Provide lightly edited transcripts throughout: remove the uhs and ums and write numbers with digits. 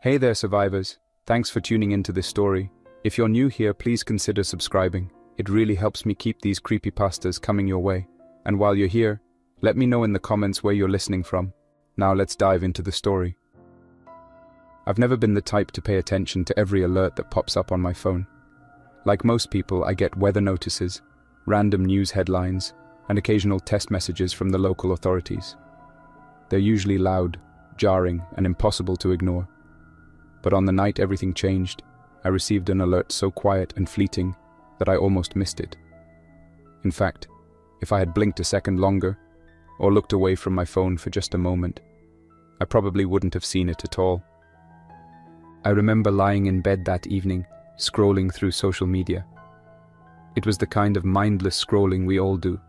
Hey there, survivors. Thanks for tuning into this story. If you're new here, please consider subscribing. It really helps me keep these creepypastas coming your way. And while you're here, let me know in the comments where you're listening from. Now let's dive into the story. I've never been the type to pay attention to every alert that pops up on my phone. Like most people, I get weather notices, random news headlines, and occasional test messages from the local authorities. They're usually loud, jarring, and impossible to ignore. But on the night everything changed, I received an alert so quiet and fleeting that I almost missed it. In fact, if I had blinked a second longer, or looked away from my phone for just a moment, I probably wouldn't have seen it at all. I remember lying in bed that evening, scrolling through social media. It was the kind of mindless scrolling we all do.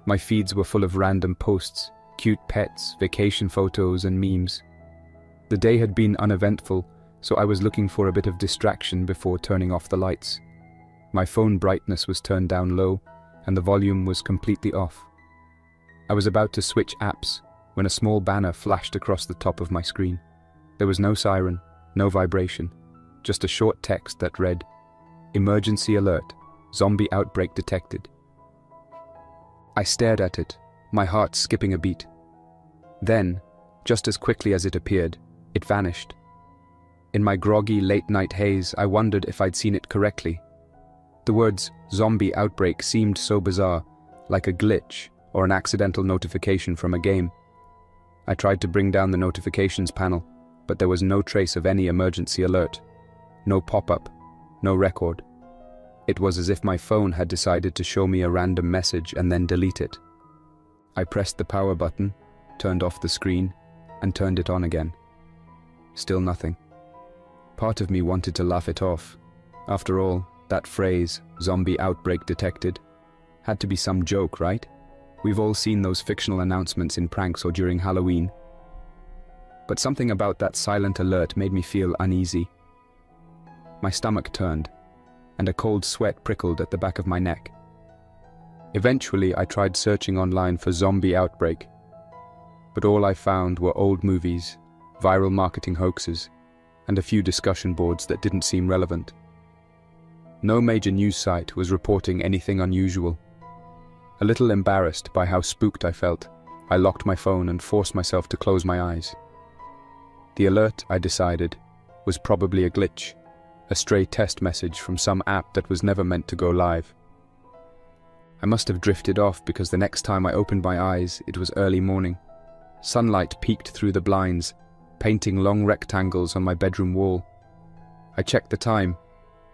My feeds were full of random posts, cute pets, vacation photos, and memes. The day had been uneventful, so I was looking for a bit of distraction before turning off the lights. My phone brightness was turned down low, and the volume was completely off. I was about to switch apps when a small banner flashed across the top of my screen. There was no siren, no vibration, just a short text that read, "Emergency alert, zombie outbreak detected." I stared at it, my heart skipping a beat. Then, just as quickly as it appeared, it vanished. In my groggy late-night haze, I wondered if I'd seen it correctly. The words "zombie outbreak" seemed so bizarre, like a glitch or an accidental notification from a game. I tried to bring down the notifications panel, but there was no trace of any emergency alert. No pop-up, no record. It was as if my phone had decided to show me a random message and then delete it. I pressed the power button, turned off the screen, and turned it on again. Still nothing. Part of me wanted to laugh it off. After all, that phrase, "zombie outbreak detected," had to be some joke, right? We've all seen those fictional announcements in pranks or during Halloween. But something about that silent alert made me feel uneasy. My stomach turned, and a cold sweat prickled at the back of my neck. Eventually, I tried searching online for zombie outbreak, but all I found were old movies, viral marketing hoaxes, and a few discussion boards that didn't seem relevant. No major news site was reporting anything unusual. A little embarrassed by how spooked I felt, I locked my phone and forced myself to close my eyes. The alert, I decided, was probably a glitch, a stray test message from some app that was never meant to go live. I must have drifted off because the next time I opened my eyes, it was early morning. Sunlight peeked through the blinds, painting long rectangles on my bedroom wall. I checked the time.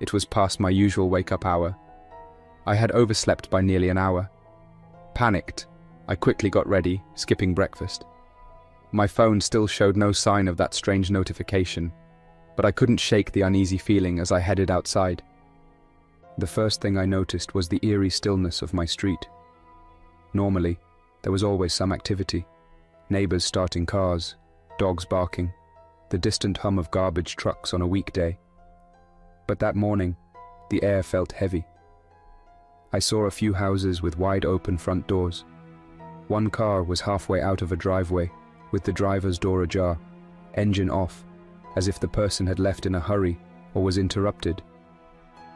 It was past my usual wake-up hour. I had overslept by nearly an hour. Panicked, I quickly got ready, skipping breakfast. My phone still showed no sign of that strange notification, but I couldn't shake the uneasy feeling as I headed outside. The first thing I noticed was the eerie stillness of my street. Normally, there was always some activity. Neighbors starting cars, dogs barking, the distant hum of garbage trucks on a weekday. But that morning, the air felt heavy. I saw a few houses with wide open front doors. One car was halfway out of a driveway, with the driver's door ajar, engine off, as if the person had left in a hurry or was interrupted.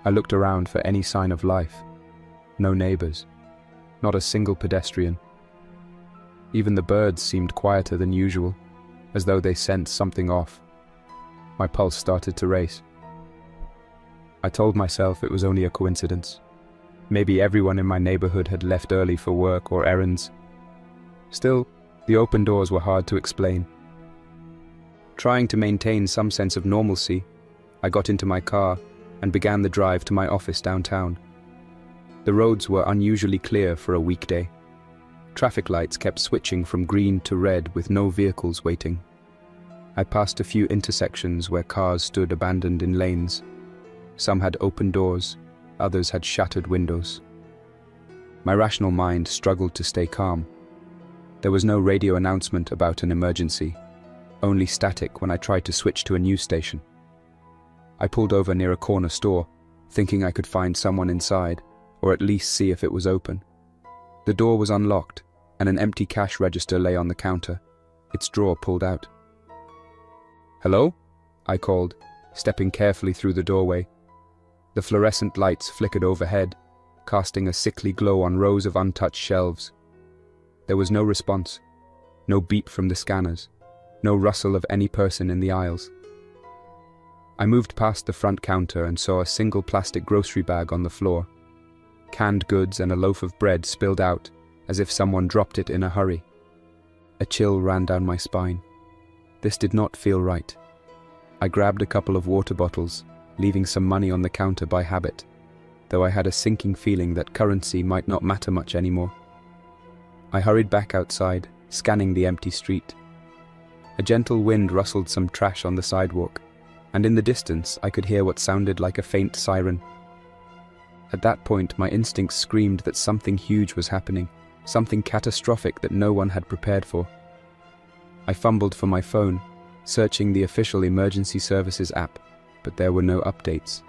I looked around for any sign of life. No neighbors. Not a single pedestrian. Even the birds seemed quieter than usual, as though they sensed something off. My pulse started to race. I told myself it was only a coincidence. Maybe everyone in my neighborhood had left early for work or errands. Still, the open doors were hard to explain. Trying to maintain some sense of normalcy, I got into my car and began the drive to my office downtown. The roads were unusually clear for a weekday. Traffic lights kept switching from green to red with no vehicles waiting. I passed a few intersections where cars stood abandoned in lanes. Some had open doors, others had shattered windows. My rational mind struggled to stay calm. There was no radio announcement about an emergency, only static when I tried to switch to a news station. I pulled over near a corner store, thinking I could find someone inside, or at least see if it was open. The door was unlocked, and an empty cash register lay on the counter, its drawer pulled out. "Hello?" I called, stepping carefully through the doorway. The fluorescent lights flickered overhead, casting a sickly glow on rows of untouched shelves. There was no response, no beep from the scanners, no rustle of any person in the aisles. I moved past the front counter and saw a single plastic grocery bag on the floor. Canned goods and a loaf of bread spilled out, as if someone dropped it in a hurry. A chill ran down my spine. This did not feel right. I grabbed a couple of water bottles, leaving some money on the counter by habit, though I had a sinking feeling that currency might not matter much anymore. I hurried back outside, scanning the empty street. A gentle wind rustled some trash on the sidewalk, and in the distance I could hear what sounded like a faint siren. At that point, my instincts screamed that something huge was happening, something catastrophic that no one had prepared for. I fumbled for my phone, searching the official emergency services app, but there were no updates.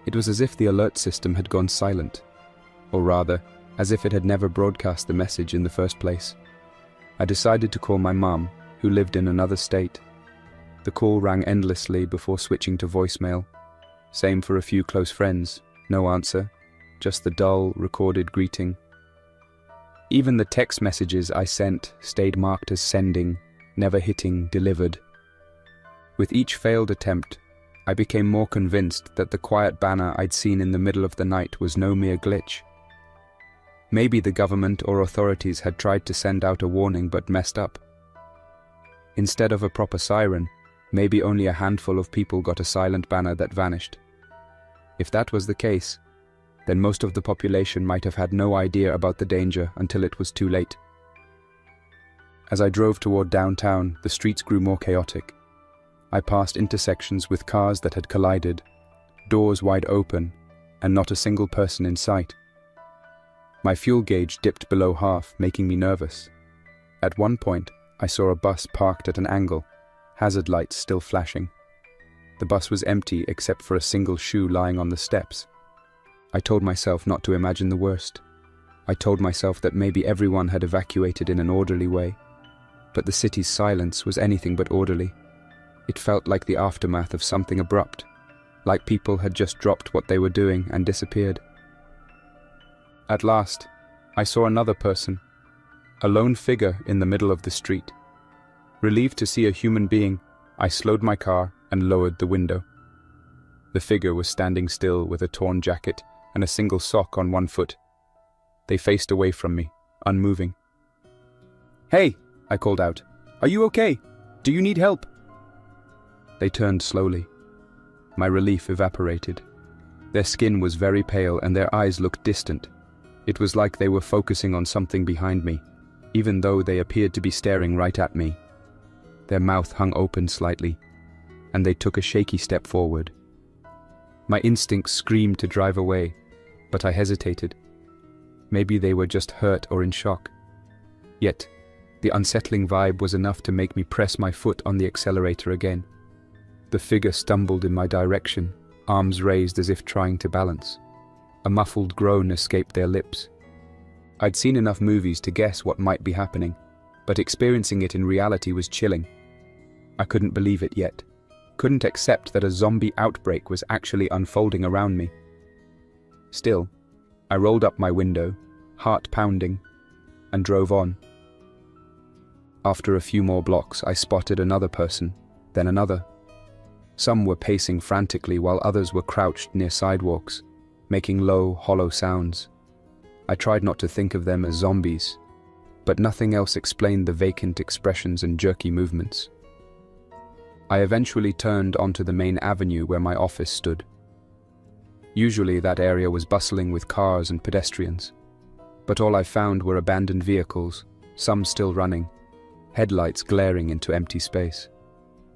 It was as if the alert system had gone silent, or rather, as if it had never broadcast the message in the first place. I decided to call my mum, who lived in another state. The call rang endlessly before switching to voicemail. Same for a few close friends, no answer, just the dull, recorded greeting. Even the text messages I sent stayed marked as sending, never hitting delivered. With each failed attempt, I became more convinced that the quiet banner I'd seen in the middle of the night was no mere glitch. Maybe the government or authorities had tried to send out a warning but messed up. Instead of a proper siren, maybe only a handful of people got a silent banner that vanished. If that was the case, then most of the population might have had no idea about the danger until it was too late. As I drove toward downtown, the streets grew more chaotic. I passed intersections with cars that had collided, doors wide open, and not a single person in sight. My fuel gauge dipped below half, making me nervous. At one point, I saw a bus parked at an angle, hazard lights still flashing. The bus was empty except for a single shoe lying on the steps. I told myself not to imagine the worst. I told myself that maybe everyone had evacuated in an orderly way, but the city's silence was anything but orderly. It felt like the aftermath of something abrupt, like people had just dropped what they were doing and disappeared. At last, I saw another person, a lone figure in the middle of the street. Relieved to see a human being, I slowed my car and lowered the window. The figure was standing still with a torn jacket and a single sock on one foot. They faced away from me, unmoving. "Hey," I called out. "Are you okay? Do you need help?" They turned slowly. My relief evaporated. Their skin was very pale and their eyes looked distant. It was like they were focusing on something behind me, even though they appeared to be staring right at me. Their mouth hung open slightly, and they took a shaky step forward. My instincts screamed to drive away, but I hesitated. Maybe they were just hurt or in shock. Yet, the unsettling vibe was enough to make me press my foot on the accelerator again. The figure stumbled in my direction, arms raised as if trying to balance. A muffled groan escaped their lips. I'd seen enough movies to guess what might be happening, but experiencing it in reality was chilling. I couldn't believe it yet. Couldn't accept that a zombie outbreak was actually unfolding around me. Still, I rolled up my window, heart pounding, and drove on. After a few more blocks, I spotted another person, then another. Some were pacing frantically while others were crouched near sidewalks, making low, hollow sounds. I tried not to think of them as zombies, but nothing else explained the vacant expressions and jerky movements. I eventually turned onto the main avenue where my office stood. Usually that area was bustling with cars and pedestrians, but all I found were abandoned vehicles, some still running, headlights glaring into empty space.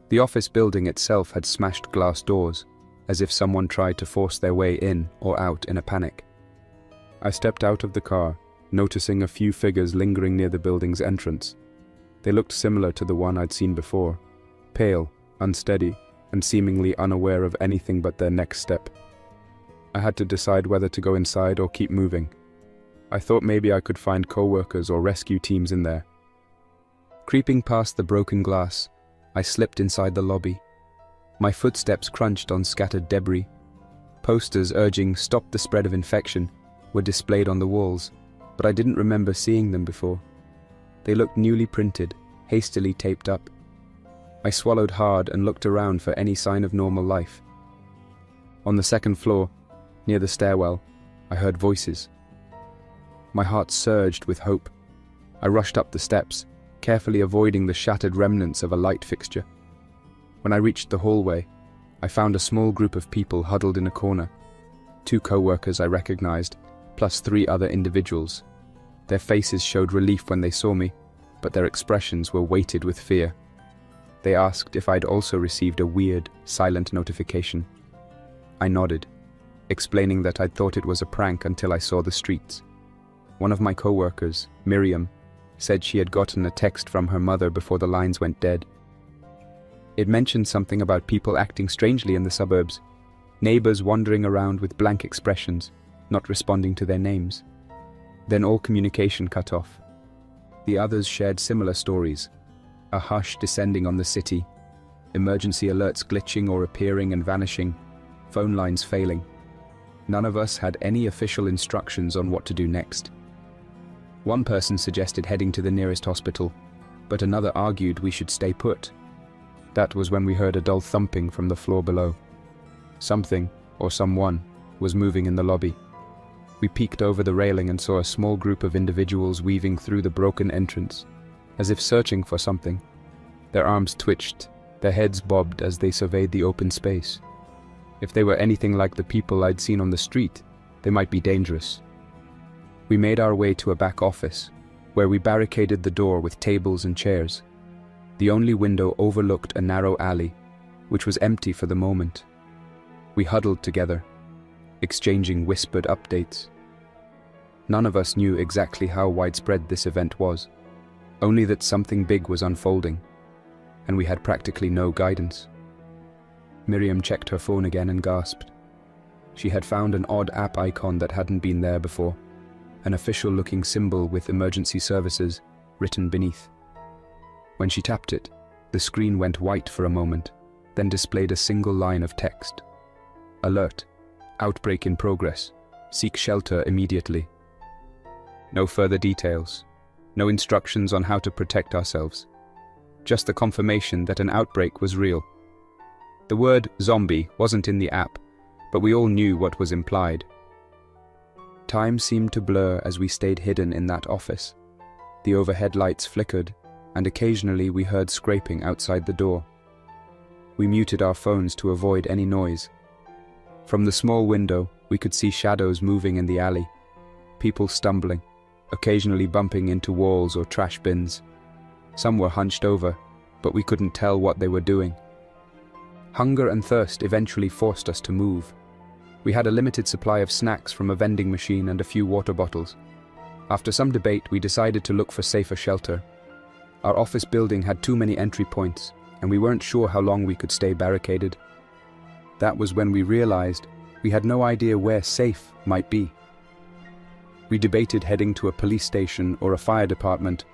The office building itself had smashed glass doors, as if someone tried to force their way in or out in a panic. I stepped out of the car, noticing a few figures lingering near the building's entrance. They looked similar to the one I'd seen before, pale, unsteady, and seemingly unaware of anything but their next step. I had to decide whether to go inside or keep moving. I thought maybe I could find co-workers or rescue teams in there. Creeping past the broken glass, I slipped inside the lobby. My footsteps crunched on scattered debris. Posters urging "Stop the spread of infection" were displayed on the walls, but I didn't remember seeing them before. They looked newly printed, hastily taped up. I swallowed hard and looked around for any sign of normal life. On the second floor, near the stairwell, I heard voices. My heart surged with hope. I rushed up the steps, carefully avoiding the shattered remnants of a light fixture. When I reached the hallway, I found a small group of people huddled in a corner. 2 co-workers I recognized, plus 3 other individuals. Their faces showed relief when they saw me, but their expressions were weighted with fear. They asked if I'd also received a weird, silent notification. I nodded, explaining that I'd thought it was a prank until I saw the streets. One of my co-workers, Miriam, said she had gotten a text from her mother before the lines went dead. It mentioned something about people acting strangely in the suburbs, neighbors wandering around with blank expressions, not responding to their names. Then all communication cut off. The others shared similar stories, a hush descending on the city, emergency alerts glitching or appearing and vanishing, phone lines failing. None of us had any official instructions on what to do next. One person suggested heading to the nearest hospital, but another argued we should stay put. That was when we heard a dull thumping from the floor below. Something, or someone, was moving in the lobby. We peeked over the railing and saw a small group of individuals weaving through the broken entrance, as if searching for something. Their arms twitched, their heads bobbed as they surveyed the open space. If they were anything like the people I'd seen on the street, they might be dangerous. We made our way to a back office, where we barricaded the door with tables and chairs. The only window overlooked a narrow alley, which was empty for the moment. We huddled together, exchanging whispered updates. None of us knew exactly how widespread this event was, only that something big was unfolding, and we had practically no guidance. Miriam checked her phone again and gasped. She had found an odd app icon that hadn't been there before, an official-looking symbol with emergency services written beneath. When she tapped it, the screen went white for a moment, then displayed a single line of text. Alert. Outbreak in progress. Seek shelter immediately. No further details. No instructions on how to protect ourselves. Just the confirmation that an outbreak was real. The word zombie wasn't in the app, but we all knew what was implied. Time seemed to blur as we stayed hidden in that office. The overhead lights flickered, and occasionally we heard scraping outside the door. We muted our phones to avoid any noise. From the small window, we could see shadows moving in the alley, people stumbling, occasionally bumping into walls or trash bins. Some were hunched over, but we couldn't tell what they were doing. Hunger and thirst eventually forced us to move. We had a limited supply of snacks from a vending machine and a few water bottles. After some debate, we decided to look for safer shelter. Our office building had too many entry points, and we weren't sure how long we could stay barricaded. That was when we realized we had no idea where safe might be. We debated heading to a police station or a fire department,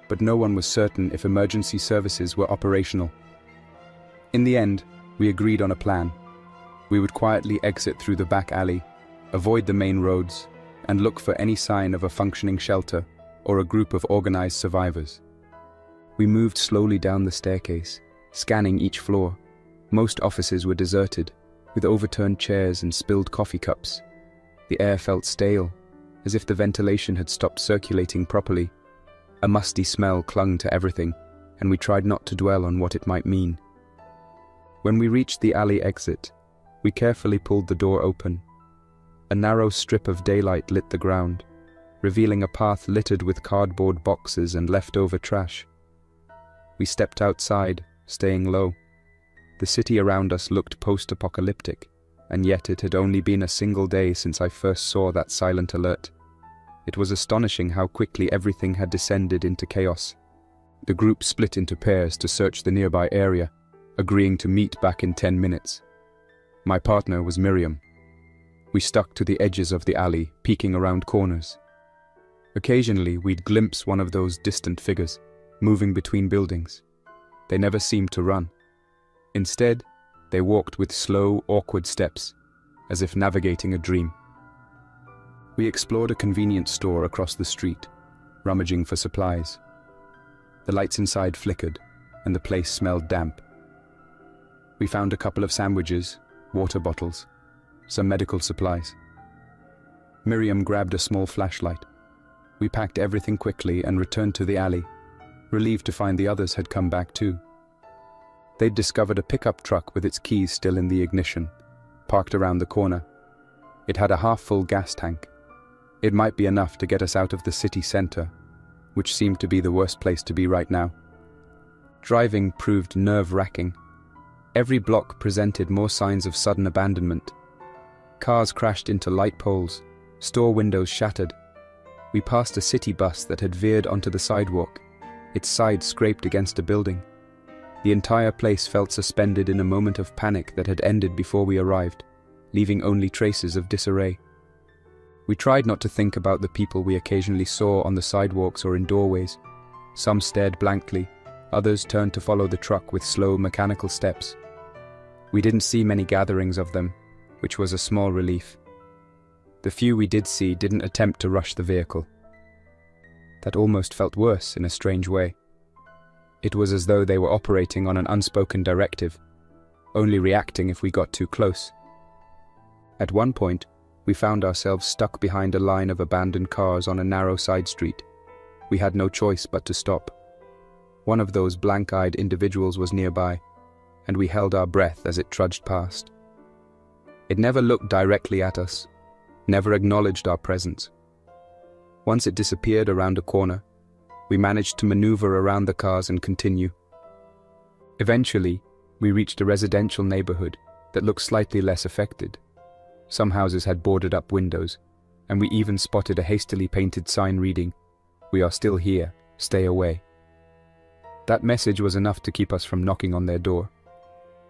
but no one was certain if emergency services were operational. In the end, we agreed on a plan. We would quietly exit through the back alley, avoid the main roads, and look for any sign of a functioning shelter or a group of organized survivors. We moved slowly down the staircase, scanning each floor. Most offices were deserted, with overturned chairs and spilled coffee cups. The air felt stale, as if the ventilation had stopped circulating properly. A musty smell clung to everything, and we tried not to dwell on what it might mean. When we reached the alley exit, we carefully pulled the door open. A narrow strip of daylight lit the ground, revealing a path littered with cardboard boxes and leftover trash. We stepped outside, staying low. The city around us looked post-apocalyptic, and yet it had only been a single day since I first saw that silent alert. It was astonishing how quickly everything had descended into chaos. The group split into pairs to search the nearby area, agreeing to meet back in 10 minutes. My partner was Miriam. We stuck to the edges of the alley, peeking around corners. Occasionally, we'd glimpse one of those distant figures, moving between buildings. They never seemed to run. Instead, They walked with slow, awkward steps, as if navigating a dream. We explored a convenience store across the street, rummaging for supplies. The lights inside flickered, and the place smelled damp. We found a couple of sandwiches, water bottles, some medical supplies. Miriam grabbed a small flashlight. We packed everything quickly and returned to the alley, relieved to find the others had come back too. They'd discovered a pickup truck with its keys still in the ignition, parked around the corner. It had a half-full gas tank. It might be enough to get us out of the city center, which seemed to be the worst place to be right now. Driving proved nerve-wracking. Every block presented more signs of sudden abandonment. Cars crashed into light poles, store windows shattered. We passed a city bus that had veered onto the sidewalk, its side scraped against a building. The entire place felt suspended in a moment of panic that had ended before we arrived, leaving only traces of disarray. We tried not to think about the people we occasionally saw on the sidewalks or in doorways. Some stared blankly, others turned to follow the truck with slow, mechanical steps. We didn't see many gatherings of them, which was a small relief. The few we did see didn't attempt to rush the vehicle. That almost felt worse in a strange way. It was as though they were operating on an unspoken directive, only reacting if we got too close. At one point, we found ourselves stuck behind a line of abandoned cars on a narrow side street. We had no choice but to stop. One of those blank-eyed individuals was nearby, and we held our breath as it trudged past. It never looked directly at us, never acknowledged our presence. Once it disappeared around a corner, we managed to maneuver around the cars and continue. Eventually, we reached a residential neighborhood that looked slightly less affected. Some houses had boarded up windows, and we even spotted a hastily painted sign reading, "We are still here, stay away." That message was enough to keep us from knocking on their door.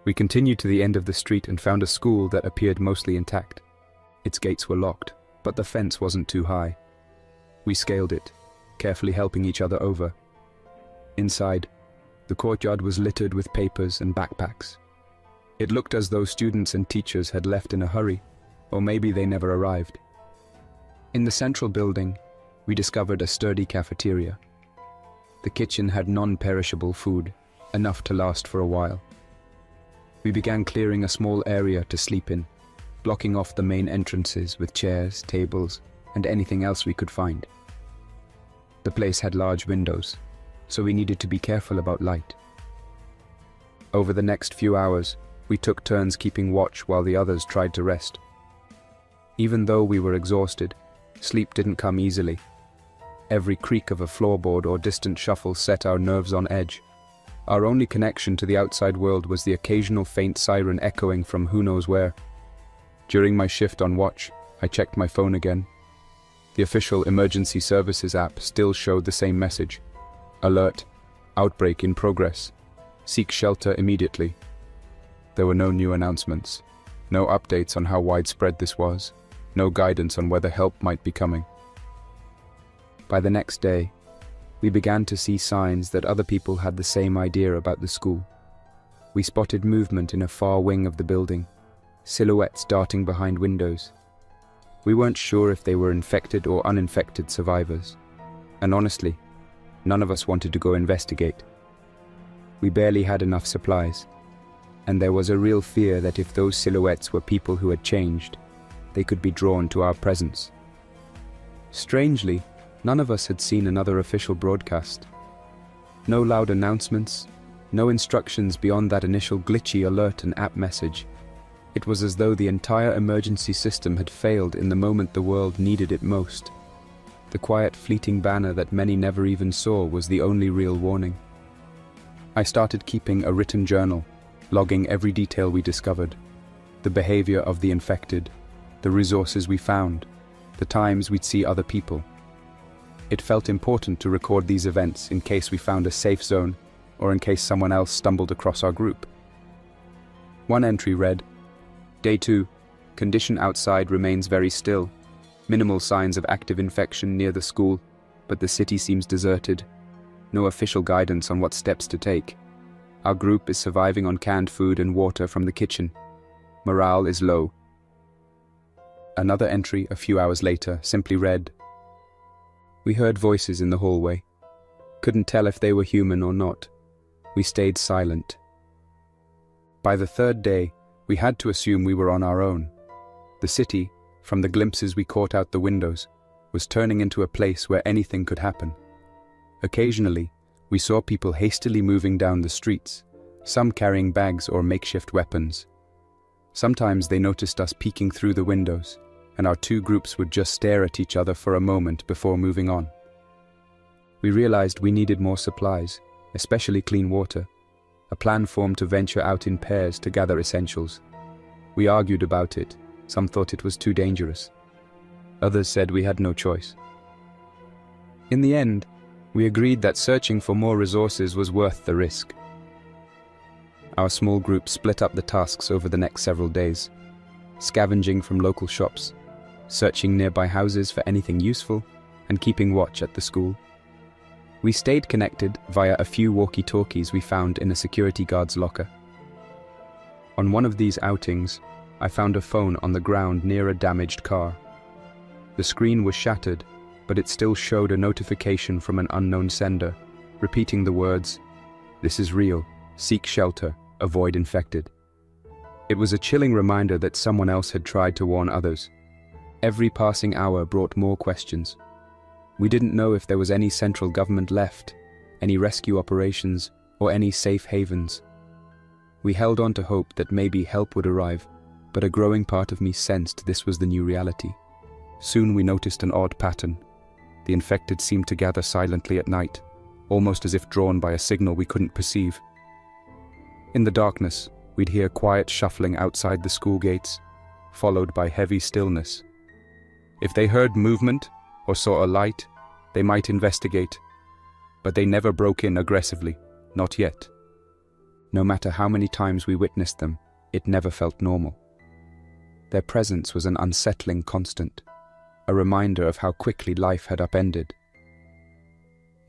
We continued to the end of the street and found a school that appeared mostly intact. Its gates were locked, but the fence wasn't too high. We scaled it, carefully helping each other over. Inside, the courtyard was littered with papers and backpacks. It looked as though students and teachers had left in a hurry, or maybe they never arrived. In the central building, we discovered a sturdy cafeteria. The kitchen had non-perishable food, enough to last for a while. We began clearing a small area to sleep in, blocking off the main entrances with chairs, tables, and anything else we could find. The place had large windows, so we needed to be careful about light. Over the next few hours, we took turns keeping watch while the others tried to rest. Even though we were exhausted, sleep didn't come easily. Every creak of a floorboard or distant shuffle set our nerves on edge. Our only connection to the outside world was the occasional faint siren echoing from who knows where. During my shift on watch, I checked my phone again. The official emergency services app still showed the same message. Alert. Outbreak in progress. Seek shelter immediately. There were no new announcements, no updates on how widespread this was, no guidance on whether help might be coming. By the next day, we began to see signs that other people had the same idea about the school. We spotted movement in a far wing of the building, silhouettes darting behind windows. We weren't sure if they were infected or uninfected survivors, and honestly, none of us wanted to go investigate. We barely had enough supplies, and there was a real fear that if those silhouettes were people who had changed, they could be drawn to our presence. Strangely, none of us had seen another official broadcast. No loud announcements, no instructions beyond that initial glitchy alert and app message. It was as though the entire emergency system had failed in the moment the world needed it most. The quiet, fleeting banner that many never even saw was the only real warning. I started keeping a written journal, logging every detail we discovered, the behavior of the infected, the resources we found, the times we'd see other people. It felt important to record these events in case we found a safe zone or in case someone else stumbled across our group. One entry read, Day 2, condition outside remains very still. Minimal signs of active infection near the school, but the city seems deserted. No official guidance on what steps to take. Our group is surviving on canned food and water from the kitchen. Morale is low. Another entry a few hours later simply read, "We heard voices in the hallway. Couldn't tell if they were human or not. We stayed silent." By the third day, we had to assume we were on our own. The city, from the glimpses we caught out the windows, was turning into a place where anything could happen. Occasionally, we saw people hastily moving down the streets, some carrying bags or makeshift weapons. Sometimes they noticed us peeking through the windows, and our two groups would just stare at each other for a moment before moving on. We realized we needed more supplies, especially clean water. A plan formed to venture out in pairs to gather essentials. We argued about it. Some thought it was too dangerous. Others said we had no choice. In the end, we agreed that searching for more resources was worth the risk. Our small group split up the tasks over the next several days, scavenging from local shops, searching nearby houses for anything useful, and keeping watch at the school. We stayed connected via a few walkie-talkies we found in a security guard's locker. On one of these outings, I found a phone on the ground near a damaged car. The screen was shattered, but it still showed a notification from an unknown sender, repeating the words, "This is real. Seek shelter. Avoid infected." It was a chilling reminder that someone else had tried to warn others. Every passing hour brought more questions. We didn't know if there was any central government left, any rescue operations, or any safe havens. We held on to hope that maybe help would arrive, but a growing part of me sensed this was the new reality. Soon we noticed an odd pattern. The infected seemed to gather silently at night, almost as if drawn by a signal we couldn't perceive. In the darkness, we'd hear quiet shuffling outside the school gates, followed by heavy stillness. If they heard movement or saw a light, they might investigate, but they never broke in aggressively, not yet. No matter how many times we witnessed them, it never felt normal. Their presence was an unsettling constant, a reminder of how quickly life had upended.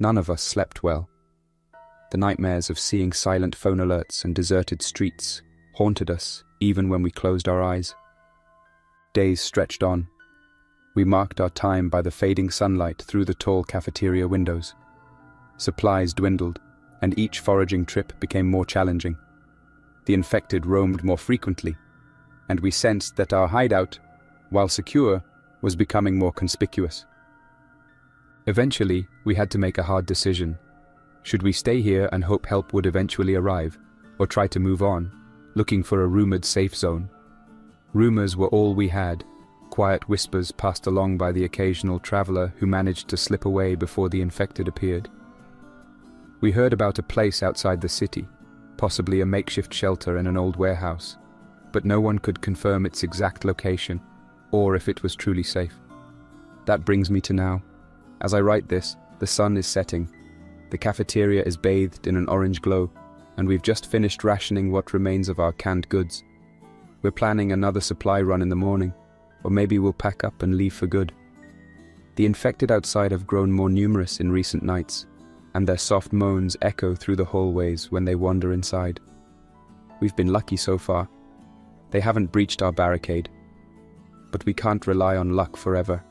None of us slept well. The nightmares of seeing silent phone alerts and deserted streets haunted us even when we closed our eyes. Days stretched on. We marked our time by the fading sunlight through the tall cafeteria windows. Supplies dwindled, and each foraging trip became more challenging. The infected roamed more frequently, and we sensed that our hideout, while secure, was becoming more conspicuous. Eventually, we had to make a hard decision. Should we stay here and hope help would eventually arrive, or try to move on, looking for a rumored safe zone? Rumors were all we had, quiet whispers passed along by the occasional traveler who managed to slip away before the infected appeared. We heard about a place outside the city, possibly a makeshift shelter in an old warehouse, but no one could confirm its exact location or if it was truly safe. That brings me to now. As I write this, the sun is setting. The cafeteria is bathed in an orange glow, and we've just finished rationing what remains of our canned goods. We're planning another supply run in the morning, or maybe we'll pack up and leave for good. The infected outside have grown more numerous in recent nights, and their soft moans echo through the hallways when they wander inside. We've been lucky so far. They haven't breached our barricade, but we can't rely on luck forever.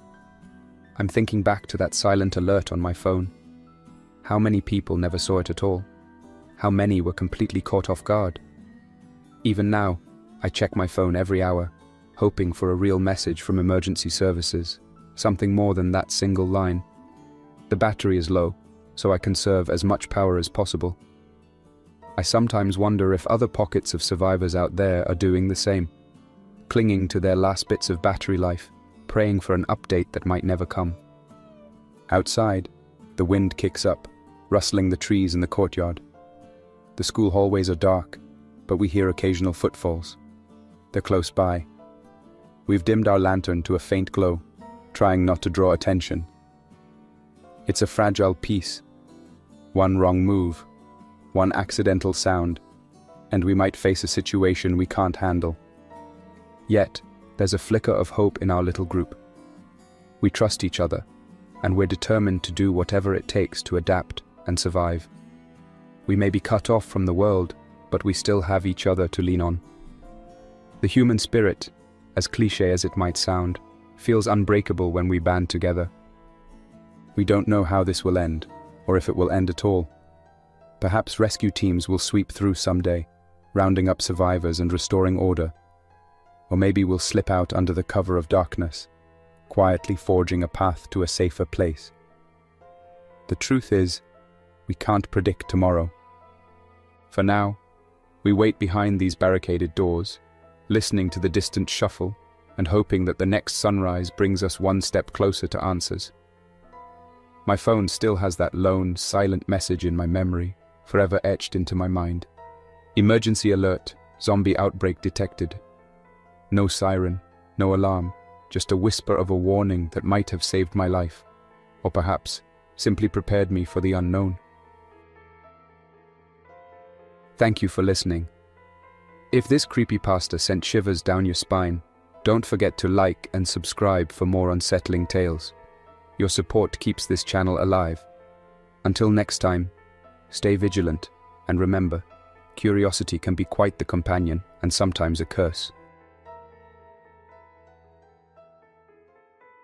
I'm thinking back to that silent alert on my phone. How many people never saw it at all? How many were completely caught off guard? Even now, I check my phone every hour, hoping for a real message from emergency services, something more than that single line. The battery is low, so I conserve as much power as possible. I sometimes wonder if other pockets of survivors out there are doing the same, clinging to their last bits of battery life, praying for an update that might never come. Outside, the wind kicks up, rustling the trees in the courtyard. The school hallways are dark, but we hear occasional footfalls. They're close by. We've dimmed our lantern to a faint glow, trying not to draw attention. It's a fragile piece. One wrong move, one accidental sound, and we might face a situation we can't handle. Yet, there's a flicker of hope in our little group. We trust each other, and we're determined to do whatever it takes to adapt and survive. We may be cut off from the world, but we still have each other to lean on. The human spirit, as cliché as it might sound, feels unbreakable when we band together. We don't know how this will end, or if it will end at all. Perhaps rescue teams will sweep through someday, rounding up survivors and restoring order. Or maybe we'll slip out under the cover of darkness, quietly forging a path to a safer place. The truth is, we can't predict tomorrow. For now, we wait behind these barricaded doors, listening to the distant shuffle and hoping that the next sunrise brings us one step closer to answers. My phone still has that lone, silent message in my memory, forever etched into my mind. Emergency alert, zombie outbreak detected. No siren, no alarm, just a whisper of a warning that might have saved my life, or perhaps simply prepared me for the unknown. Thank you for listening. If this creepypasta sent shivers down your spine, don't forget to like and subscribe for more unsettling tales. Your support keeps this channel alive. Until next time, stay vigilant, and remember, curiosity can be quite the companion and sometimes a curse.